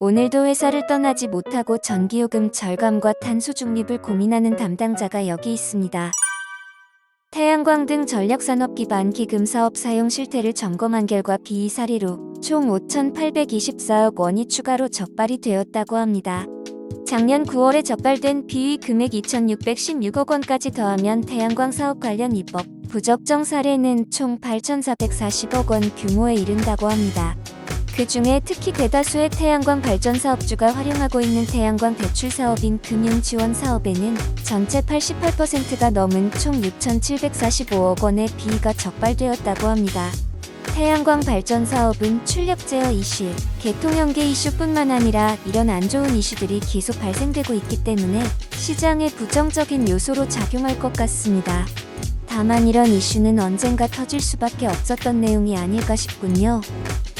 오늘도 회사를 떠나지 못하고 전기요금 절감과 탄소 중립을 고민하는 담당자가 여기 있습니다. 태양광 등 전력산업 기반 기금 사업 사용 실태를 점검한 결과 비이 사례로 총 5,824억 원이 추가로 적발이 되었다고 합니다. 작년 9월에 적발된 비위 금액 2,616억 원까지 더하면 태양광 사업 관련 입법, 부적정 사례는 총 8,440억 원 규모에 이른다고 합니다. 그 중에 특히 대다수의 태양광 발전 사업주가 활용하고 있는 태양광 대출 사업인 금융지원 사업에는 전체 88%가 넘은 총 6,745억 원의 비위가 적발되었다고 합니다. 태양광 발전 사업은 출력 제어 이슈, 개통 연계 이슈뿐만 아니라 이런 안 좋은 이슈들이 계속 발생되고 있기 때문에 시장에 부정적인 요소로 작용할 것 같습니다. 다만 이런 이슈는 언젠가 터질 수밖에 없었던 내용이 아닐까 싶군요.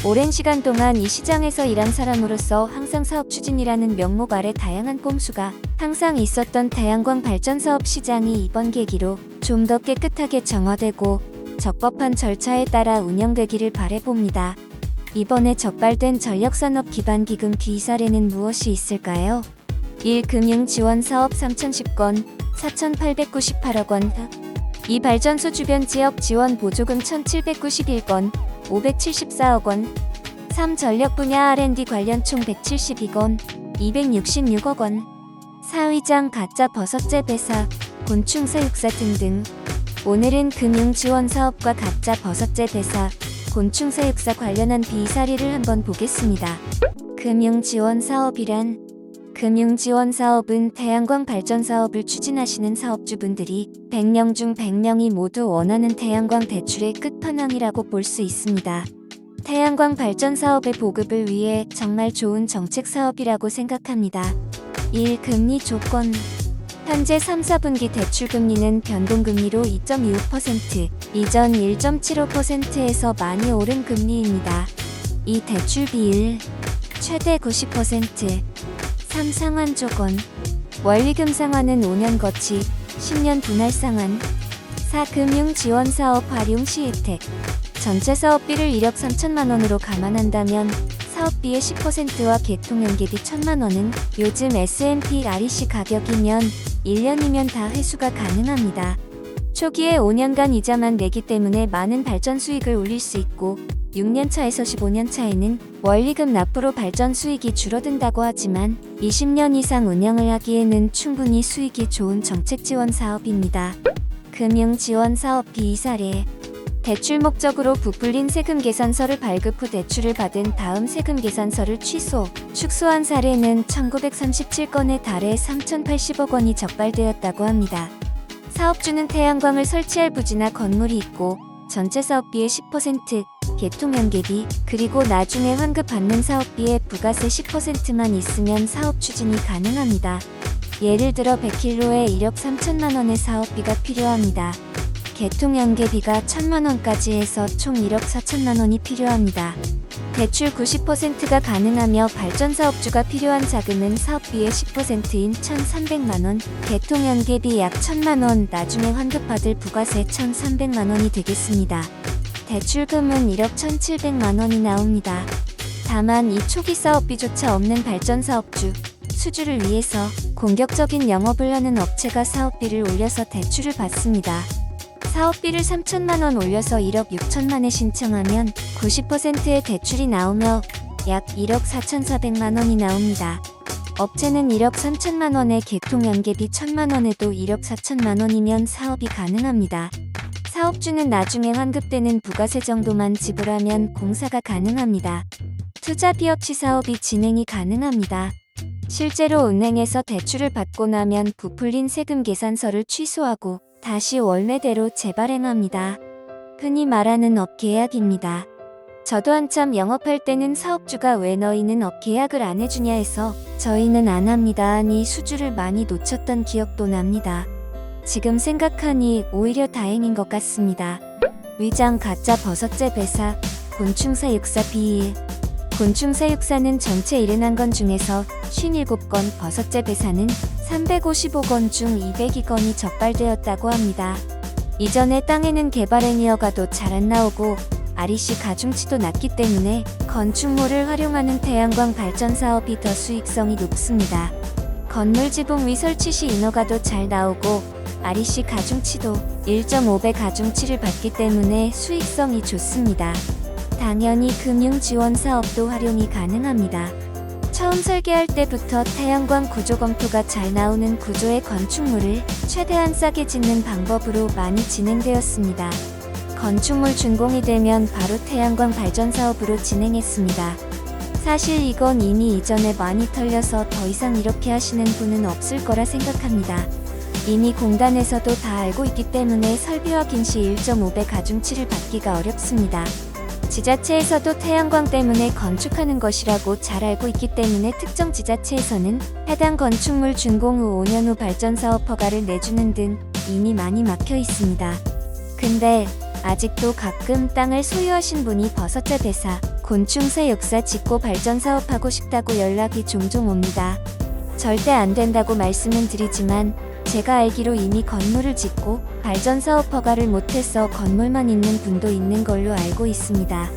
오랜 시간 동안 이 시장에서 일한 사람으로서 항상 사업 추진이라는 명목 아래 다양한 꼼수가 항상 있었던 태양광 발전 사업 시장이 이번 계기로 좀 더 깨끗하게 정화되고 적법한 절차에 따라 운영되기를 바라봅니다. 이번에 적발된 전력산업 기반 기금 비위 사례는 무엇이 있을까요? 1. 금융지원사업 3,010건, 4,898억 원. 2. 발전소 주변 지역 지원 보조금 1,791건, 574억 원. 3. 전력 분야 R&D 관련 총 172건, 266억 원. 4. 위장 가짜 버섯재 배사, 곤충사 육사 등등. 오늘은 금융지원사업과 가짜 버섯재 배사, 곤충사 육사 관련한 비위 사례를 한번 보겠습니다. 금융지원사업이란 금융지원사업은 태양광 발전 사업을 추진하시는 사업주분들이 100명 중 100명이 모두 원하는 태양광 대출의 끝판왕이라고 볼 수 있습니다. 태양광 발전 사업의 보급을 위해 정말 좋은 정책 사업이라고 생각합니다. 1. 금리 조건. 현재 3, 4분기 대출금리는 변동금리로 2.25%, 이전 1.75%에서 많이 오른 금리입니다. 2. 대출 비율. 최대 90%. 3. 상환 조건. 원리금 상환은 5년 거치, 10년 분할 상환. 4. 금융지원사업 활용 시 혜택. 전체 사업비를 1억 3천만 원으로 감안한다면 사업비의 10%와 개통연계비 1천만 원은 요즘 S&P REC 가격이면 1년이면 다 회수가 가능합니다. 초기에 5년간 이자만 내기 때문에 많은 발전 수익을 올릴 수 있고 6년 차에서 15년 차에는 원리금 납부로 발전 수익이 줄어든다고 하지만 20년 이상 운영을 하기에는 충분히 수익이 좋은 정책 지원 사업입니다. 금융 지원 사업 비위 사례. 대출 목적으로 부풀린 세금 계산서를 발급 후 대출을 받은 다음 세금 계산서를 축소한 사례는 1937건에 달해 3,080억 원이 적발되었다고 합니다. 사업주는 태양광을 설치할 부지나 건물이 있고 전체 사업비의 10%, 개통연계비, 그리고 나중에 환급받는 사업비의 부가세 10%만 있으면 사업 추진이 가능합니다. 예를 들어 100kg에 1억 3천만 원의 사업비가 필요합니다. 개통연계비가 1천만 원까지 해서 총 1억 4천만 원이 필요합니다. 대출 90%가 가능하며 발전사업주가 필요한 자금은 사업비의 10%인 1,300만 원, 개통연계비 약 1천만 원, 나중에 환급받을 부가세 1,300만 원이 되겠습니다. 대출금은 1억 1,700만 원이 나옵니다. 다만 이 초기 사업비조차 없는 발전사업주, 수주를 위해서 공격적인 영업을 하는 업체가 사업비를 올려서 대출을 받습니다. 사업비를 3천만 원 올려서 1억 6천만에 신청하면 90%의 대출이 나오며 약 1억 4,400만 원이 나옵니다. 업체는 1억 3천만 원에 개통연계비 1천만 원에도 1억 4천만 원이면 사업이 가능합니다. 사업주는 나중에 환급되는 부가세 정도만 지불하면 공사가 가능합니다. 투자비 없이 사업이 진행이 가능합니다. 실제로 은행에서 대출을 받고 나면 부풀린 세금 계산서를 취소하고 다시 원래대로 재발행합니다. 흔히 말하는 업계약입니다. 저도 한참 영업할 때는 사업주가 왜 너희는 업계약을 안 해주냐 해서 저희는 안 합니다 하니 수주를 많이 놓쳤던 기억도 납니다. 지금 생각하니 오히려 다행인 것 같습니다. 위장 가짜 버섯재 배사, 곤충사 육사 비위. 곤충사 육사는 전체 71건 중에서 57건, 버섯재 배사는 355건 중 202건이 적발되었다고 합니다. 이전에 땅에는 개발행위허가도 잘 안 나오고 REC 가중치도 낮기 때문에 건축물을 활용하는 태양광 발전 사업이 더 수익성이 높습니다. 건물 지붕 위 설치 시 인허가도 잘 나오고 REC 가중치도 1.5배 가중치를 받기 때문에 수익성이 좋습니다. 당연히 금융 지원 사업도 활용이 가능합니다. 처음 설계할 때부터 태양광 구조 검토가 잘 나오는 구조의 건축물을 최대한 싸게 짓는 방법으로 많이 진행되었습니다. 건축물 준공이 되면 바로 태양광 발전 사업으로 진행했습니다. 사실 이건 이미 이전에 많이 털려서 더 이상 이렇게 하시는 분은 없을 거라 생각합니다. 이미 공단에서도 다 알고 있기 때문에 설비 확인 시 1.5배 가중치를 받기가 어렵습니다. 지자체에서도 태양광 때문에 건축하는 것이라고 잘 알고 있기 때문에 특정 지자체에서는 해당 건축물 준공 후 5년 후 발전 사업 허가를 내주는 등 이미 많이 막혀 있습니다. 근데 아직도 가끔 땅을 소유하신 분이 버섯자 대사, 곤충새 역사 짓고 발전 사업하고 싶다고 연락이 종종 옵니다. 절대 안 된다고 말씀은 드리지만 제가 알기로 이미 건물을 짓고 발전 사업 허가를 못해서 건물만 있는 분도 있는 걸로 알고 있습니다.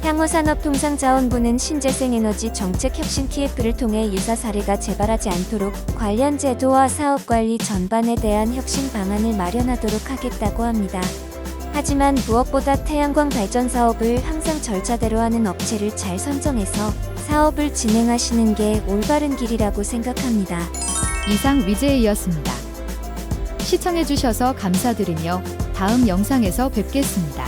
향후 산업통상자원부는 신재생에너지 정책혁신 TF를 통해 유사 사례가 재발하지 않도록 관련 제도와 사업관리 전반에 대한 혁신 방안을 마련하도록 하겠다고 합니다. 하지만 무엇보다 태양광 발전 사업을 항상 절차대로 하는 업체를 잘 선정해서 사업을 진행하시는 게 올바른 길이라고 생각합니다. 이상 위제이였습니다. 시청해주셔서 감사드리며 다음 영상에서 뵙겠습니다.